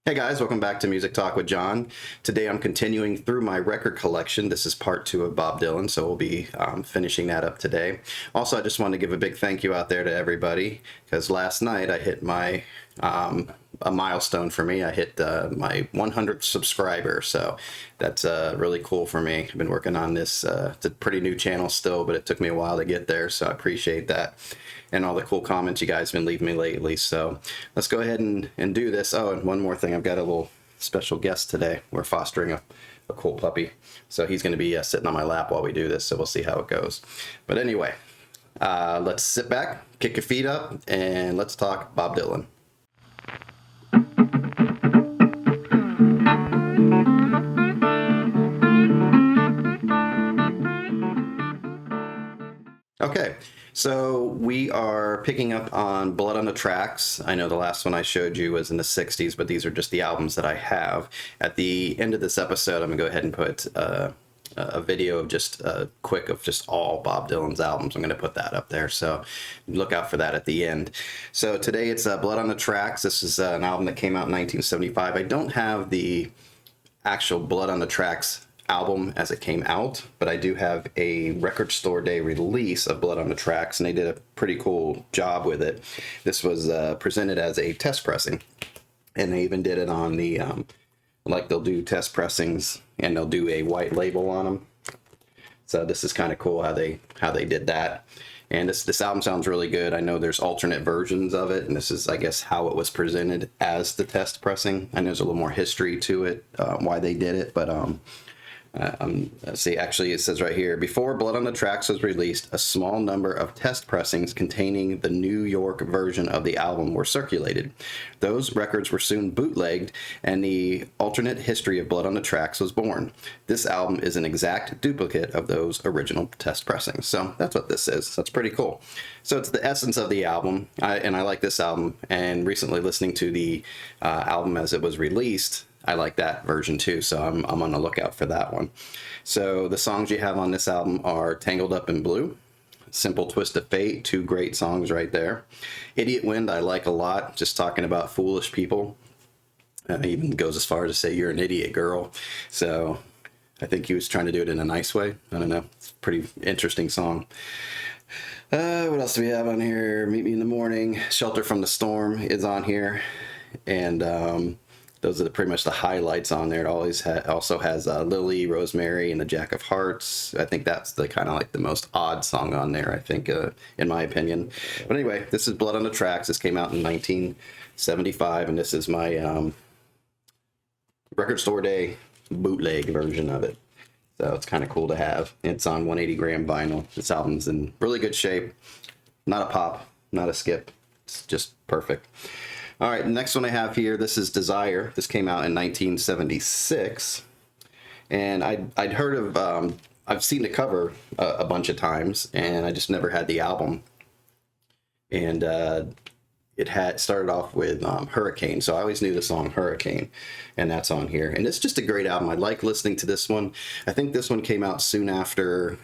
Hey guys, welcome back to Music Talk with John. Today I'm continuing through my record collection. This is part two of Bob Dylan, so we'll be finishing that up today. Also, I just want to give a big thank you out there to everybody, because last night I hit my a milestone for me. I hit my 100th subscriber, so that's really cool for me. I've been working on this. It's a pretty new channel still, but it took me a while to get there, so I appreciate that and all the cool comments you guys have been leaving me lately. So let's go ahead and do this. Oh, and one more thing. I've got a little special guest today. We're fostering a cool puppy. So he's going to be sitting on my lap while we do this. So we'll see how it goes. But anyway, let's sit back, kick your feet up, and let's talk Bob Dylan. Okay, so we are picking up on Blood on the Tracks. I know the last one I showed you was in the 60s, but these are just the albums that I have. At the end of this episode, I'm going to go ahead and put a video of just quick of just all Bob Dylan's albums. I'm going to put that up there, so look out for that at the end. So today it's Blood on the Tracks. This is an album that came out in 1975. I don't have the actual Blood on the Tracks album as it came out, but I do have a record store day release of Blood on the Tracks, and they did a pretty cool job with it. This was presented as a test pressing, and they even did it on the like they'll do test pressings and they'll do a white label on them. So this is kind of cool how they did that. And this album sounds really good. I know there's alternate versions of it, and this is, I guess, how it was presented as the test pressing. I know there's a little more history to it, why they did it, but see, actually, it says right here, before Blood on the Tracks was released, a small number of test pressings containing the New York version of the album were circulated. Those records were soon bootlegged, and the alternate history of Blood on the Tracks was born. This album is an exact duplicate of those original test pressings. So that's what this is. That's pretty cool. So it's the essence of the album, and I like this album. And recently listening to the album as it was released, I like that version too, so I'm on the lookout for that one. So the songs you have on this album are Tangled Up in Blue, Simple Twist of Fate, two great songs right there. Idiot Wind I like a lot, just talking about foolish people. He even goes as far as to say you're an idiot, girl. So I think he was trying to do it in a nice way. I don't know. It's a pretty interesting song. What else do we have on here? Meet Me in the Morning, Shelter from the Storm is on here. And those are pretty much the highlights on there. It always also has Lily, Rosemary, and the Jack of Hearts. I think that's the kind of like the most odd song on there, I think, in my opinion. But anyway, this is Blood on the Tracks. This came out in 1975, and this is my record store day bootleg version of it. So it's kind of cool to have. It's on 180 gram vinyl. This album's in really good shape. Not a pop, not a skip. It's just perfect. All right, the next one I have here, this is Desire. This came out in 1976. And I'd heard of, I've seen the cover a bunch of times, and I just never had the album. And it had started off with Hurricane, so I always knew the song Hurricane, and that's on here. And it's just a great album. I like listening to this one. I think this one came out soon after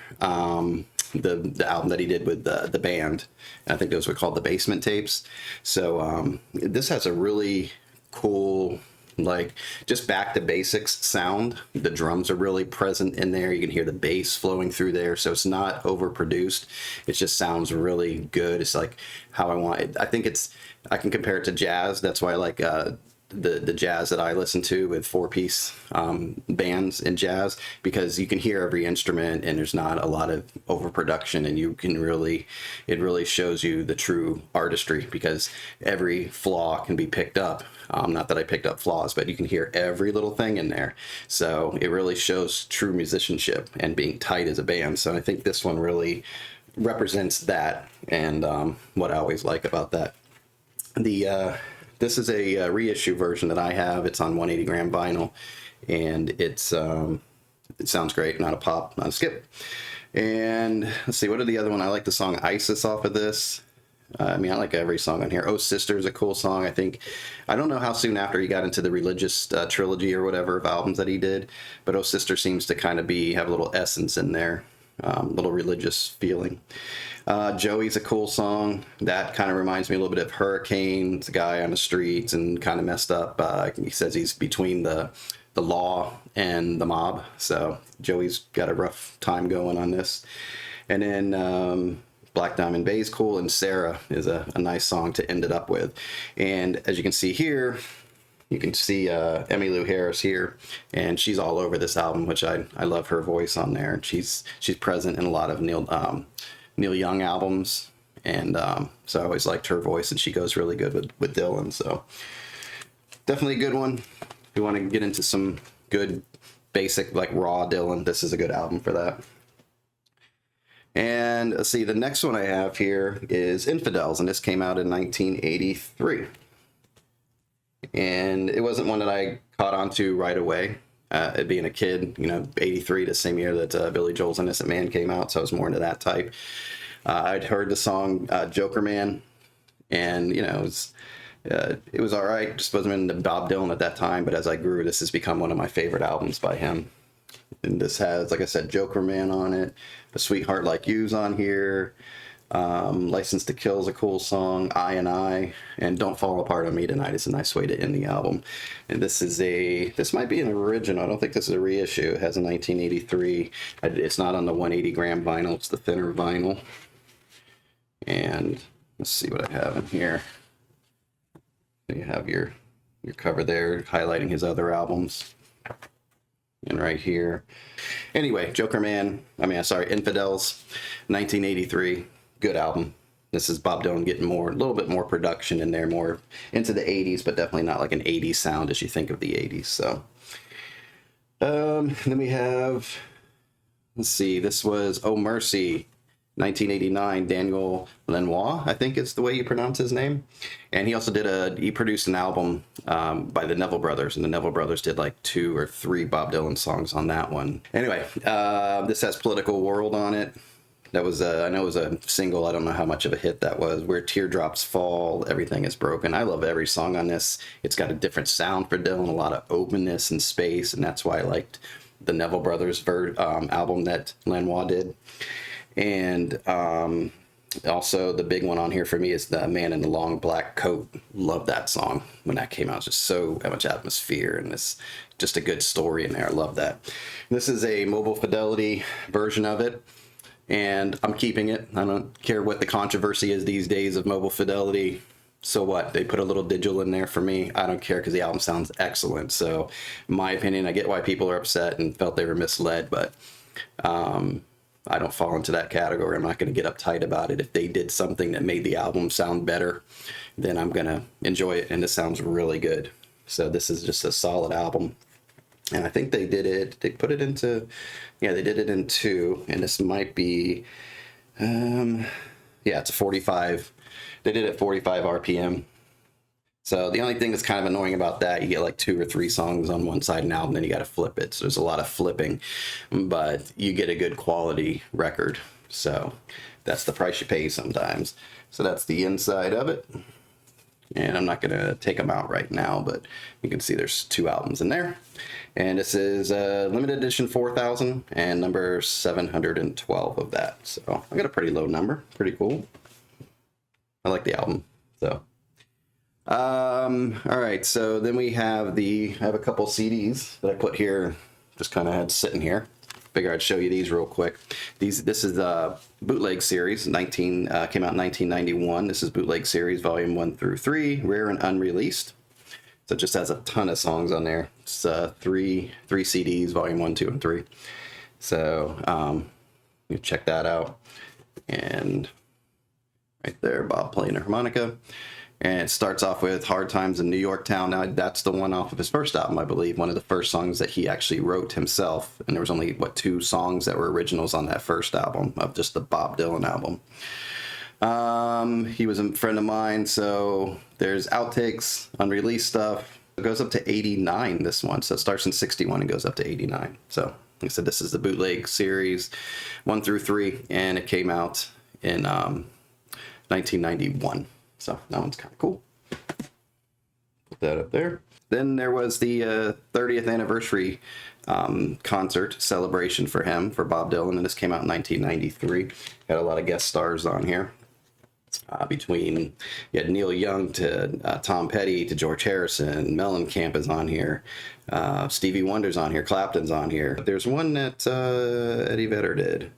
the album that he did with the band. I think those were called the Basement Tapes. So this has a really cool, like, just back to basics sound. The drums are really present in there. You can hear the bass flowing through there, so it's not overproduced. It just sounds really good. It's like how I want it. I think I can compare it to jazz. That's why I like the jazz that I listen to with four-piece bands in jazz, because you can hear every instrument and there's not a lot of overproduction, and you can it really shows you the true artistry, because every flaw can be picked up. Not that I picked up flaws, but you can hear every little thing in there. So it really shows true musicianship and being tight as a band. So I think this one really represents that, and what I always like about that. This is a reissue version that I have. It's on 180 gram vinyl, and it sounds great. Not a pop, not a skip. And let's see, what are the other one? I like the song Isis off of this. I mean, I like every song on here. Oh Sister is a cool song. I don't know how soon after he got into the religious trilogy or whatever of albums that he did, but Oh Sister seems to kind of have a little essence in there. little religious feeling. Joey's a cool song. That kind of reminds me a little bit of Hurricane. It's a guy on the streets and kind of messed up. He says he's between the law and the mob. So Joey's got a rough time going on this. And then Black Diamond Bay's cool, and Sarah is a nice song to end it up with. And as you can see here, you can see Emmylou Harris here, and she's all over this album, which I love her voice on there. She's present in a lot of Neil Young albums, and so I always liked her voice, and she goes really good with Dylan. So definitely a good one. If you want to get into some good basic like raw Dylan, this is a good album for that. And let's see, the next one I have here is Infidels, and this came out in 1983. And it wasn't one that I caught on to right away. Being a kid, 83, the same year that Billy Joel's Innocent Man came out, so I was more into that type. I'd heard the song Joker Man, and, it was all right. Just wasn't into Bob Dylan at that time, but as I grew, this has become one of my favorite albums by him. And this has, like I said, Joker Man on it, A Sweetheart Like You's on here, License to Kill is a cool song, I and Don't Fall Apart on Me Tonight is a nice way to end the album. And this might be an original. I don't think this is a reissue. It has a 1983. It's not on the 180 gram vinyl. It's the thinner vinyl. And let's see what I have in here. You have your cover there highlighting his other albums. And right here. Anyway, Infidels, 1983. Good album. This is Bob Dylan getting a little bit more production in there, more into the 80s, but definitely not like an 80s sound as you think of the 80s. So, then we have, let's see, this was Oh Mercy, 1989, Daniel Lanois, I think is the way you pronounce his name. And he also he produced an album by the Neville Brothers, and the Neville Brothers did like 2 or 3 Bob Dylan songs on that one. Anyway, this has Political World on it. That was, I know it was a single, I don't know how much of a hit that was, Where Teardrops Fall, Everything Is Broken. I love every song on this. It's got a different sound for Dylan, a lot of openness and space, and that's why I liked the Neville Brothers album that Lanois did. And also the big one on here for me is The Man in the Long Black Coat. Love that song when that came out. It's just so much atmosphere, and it's just a good story in there. I love that. This is a Mobile Fidelity version of it, and I'm keeping it. I don't care what the controversy is these days of Mobile Fidelity. So what? They put a little digital in there for me. I don't care because the album sounds excellent. So in my opinion, I get why people are upset and felt they were misled, but I don't fall into that category. I'm not going to get uptight about it. If they did something that made the album sound better, then I'm going to enjoy it, and this sounds really good. So this is just a solid album. And I think they did it into 2, and this might be, it's a 45. They did it at 45 RPM. So the only thing that's kind of annoying about that, you get like 2 or 3 songs on one side of an album, then you got to flip it. So there's a lot of flipping, but you get a good quality record. So that's the price you pay sometimes. So that's the inside of it. And I'm not going to take them out right now, but you can see there's 2 albums in there. And this is limited edition 4000 and number 712 of that. So I got a pretty low number. Pretty cool. I like the album. So. All right, so then we have I have a couple CDs that I put here, just kind of had sitting here. Figure I'd show you these real quick. This is the bootleg series, came out in 1991. This is bootleg series, volume 1 through 3, rare and unreleased. So it just has a ton of songs on there. It's 3 CDs, volume 1, 2, and 3. So you check that out. And right there, Bob playing the harmonica. And it starts off with Hard Times in New York Town. Now, that's the one off of his first album, I believe. One of the first songs that he actually wrote himself. And there was only, 2 songs that were originals on that first album of just the Bob Dylan album. He was a friend of mine, so there's outtakes, unreleased stuff. It goes up to 89, this one. So it starts in 61 and goes up to 89. So, like I said, this is the bootleg series 1 through 3. And it came out in 1991. So that one's kind of cool. Put that up there. Then there was the 30th anniversary concert celebration for him, for Bob Dylan, and this came out in 1993. Had a lot of guest stars on here. Between you had Neil Young to Tom Petty to George Harrison, Mellencamp is on here, Stevie Wonder's on here, Clapton's on here. There's one that Eddie Vedder did.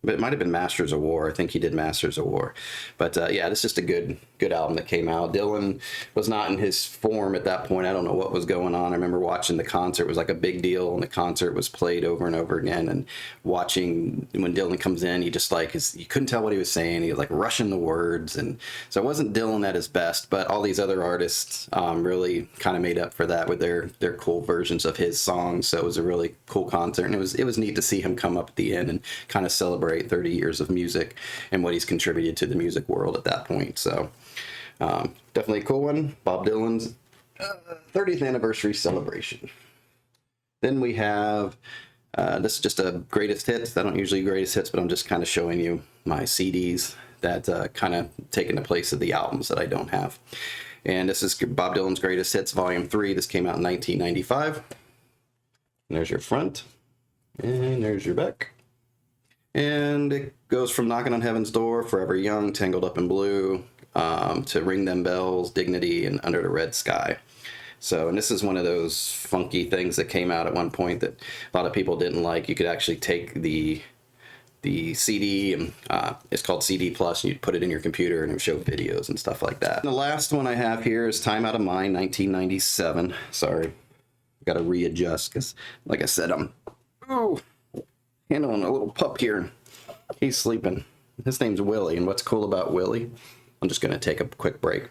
But it might have been Masters of War. I think he did Masters of War. But yeah, it's just a good album that came out. Dylan was not in his form at that point. I don't know what was going on. I remember watching the concert. It was like a big deal, and the concert was played over and over again. And watching when Dylan comes in, he just like, you couldn't tell what he was saying. He was like rushing the words. And so it wasn't Dylan at his best, but all these other artists really kind of made up for that with their cool versions of his songs. So it was a really cool concert. And it was neat to see him come up at the end and kind of celebrate 30 years of music and what he's contributed to the music world at that point. So definitely a cool one. Bob Dylan's 30th anniversary celebration. Then we have this is just a greatest hits. I don't usually greatest hits, but I'm just kind of showing you my CDs that kind of taken the place of the albums that I don't have. And this is Bob Dylan's Greatest Hits Volume 3. This came out in 1995. And there's your front. And there's your back. And it goes from Knocking on Heaven's Door, Forever Young, Tangled Up in Blue, to Ring Them Bells, Dignity, and Under the Red Sky. So, and this is one of those funky things that came out at one point that a lot of people didn't like. You could actually take the CD, and it's called CD Plus, and you'd put it in your computer and it would show videos and stuff like that. And the last one I have here is Time Out of Mind, 1997. Sorry, got to readjust because, like I said, I'm handling a little pup here. He's sleeping. His name's Willie, and what's cool about Willie, I'm just going to take a quick break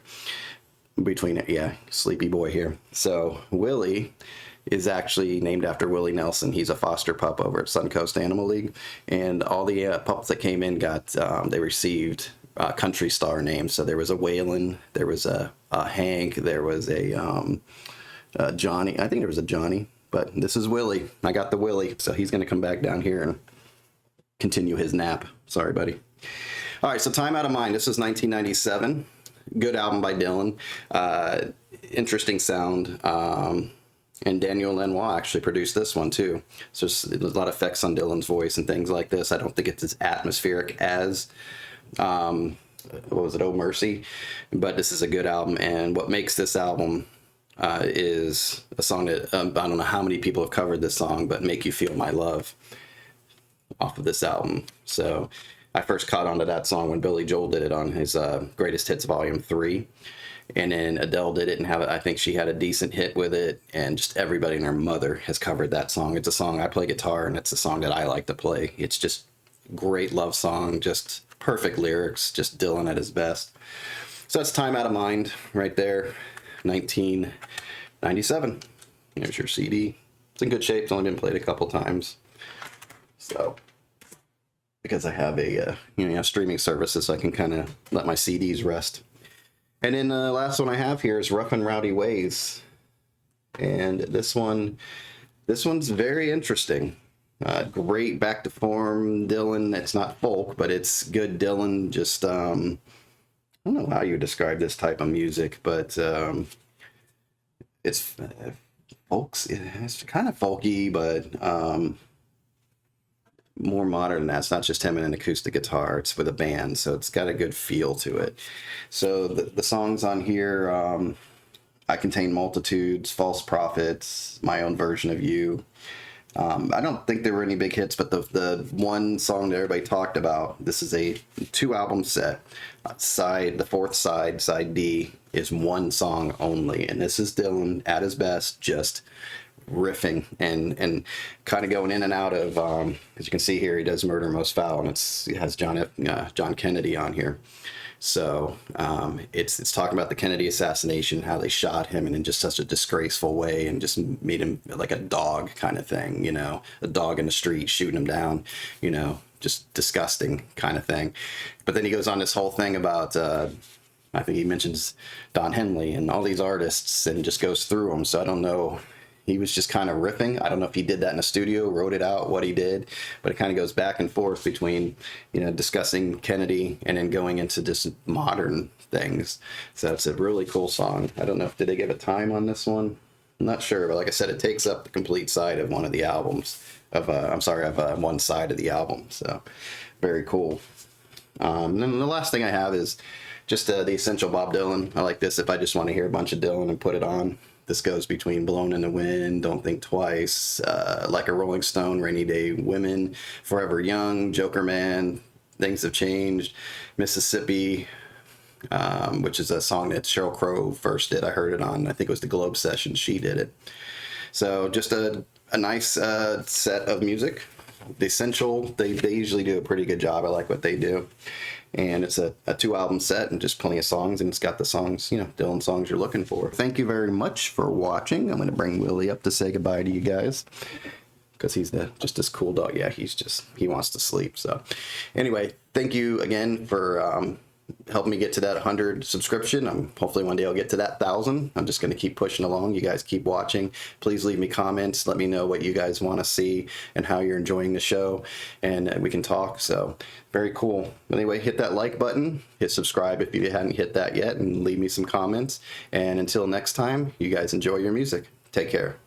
between it. Yeah, sleepy boy here. So Willie is actually named after Willie Nelson. He's a foster pup over at Suncoast Animal League, and all the pups that came in they received country star names. So there was a Waylon, there was a Hank, there was a Johnny. I think there was a Johnny. But this is Willie. I got the Willie, so he's going to come back down here and continue his nap. Sorry, buddy. All right, so Time Out of Mind. This is 1997. Good album by Dylan. Interesting sound. And Daniel Lanois actually produced this one, too. So there's a lot of effects on Dylan's voice and things like this. I don't think it's as atmospheric as, what was it, Oh Mercy? But this is a good album. And what makes this album is a song that I don't know how many people have covered this song, but Make You Feel My Love off of this album. So I first caught onto that song when Billy Joel did it on his Greatest Hits Volume 3. And then Adele did it, and I think she had a decent hit with it, and just everybody and their mother has covered that song. It's a song, I play guitar, and it's a song that I like to play. It's just great love song, just perfect lyrics, just Dylan at his best. So that's Time Out of Mind right there. 1997. There's your CD. It's in good shape. It's only been played a couple times. So, because I have a streaming services, I can kind of let my CDs rest. And then the last one I have here is Rough and Rowdy Ways, and this one's very interesting. Great back to form Dylan. It's not folk, but it's good Dylan. Just I don't know how you describe this type of music, but it's folks. It's kind of folky, but more modern than that. It's not just him and an acoustic guitar. It's with a band, so it's got a good feel to it. So the songs on here, I Contain Multitudes, False Prophets, My Own Version of You. I don't think there were any big hits, but the one song that everybody talked about, this is a 2-album set. The fourth side, side D, is one song only. And this is Dylan at his best, just riffing and kind of going in and out of, as you can see here, he does Murder Most Foul, and it has John Kennedy on here. So it's talking about the Kennedy assassination, how they shot him, and in just such a disgraceful way, and just made him like a dog kind of thing, a dog in the street shooting him down, just disgusting kind of thing. But then he goes on this whole thing about, I think he mentions Don Henley and all these artists, and just goes through them. So I don't know, he was just kind of riffing. I don't know if he did that in a studio, wrote it out, what he did, but it kind of goes back and forth between, discussing Kennedy and then going into just modern things. So it's a really cool song. I don't know if did they give a time on this one. I'm not sure, but like I said, it takes up the complete side of one of the albums. Of one side of the album. So very cool. And then the last thing I have is just the Essential Bob Dylan. I like this if I just want to hear a bunch of Dylan and put it on. This goes between Blown in the Wind, Don't Think Twice, Like a Rolling Stone, Rainy Day Women, Forever Young, Joker Man, Things Have Changed, Mississippi, which is a song that Sheryl Crow first did. I heard it on, I think it was the Globe session. She did it. So just a nice set of music. The Essential, they usually do a pretty good job. I like what they do. And it's a 2-album set and just plenty of songs, and it's got the songs, Dylan songs you're looking for. Thank you very much for watching. I'm going to bring Willie up to say goodbye to you guys, because he's just this cool dog. Yeah, he wants to sleep. So anyway, thank you again for helping me get to that 100 subscription. Hopefully one day I'll get to that 1,000. I'm just going to keep pushing along. You guys keep watching. Please leave me comments. Let me know what you guys want to see and how you're enjoying the show, and we can talk. So very cool. Anyway, hit that like button, hit subscribe if you hadn't hit that yet, and leave me some comments. And until next time, you guys enjoy your music. Take care.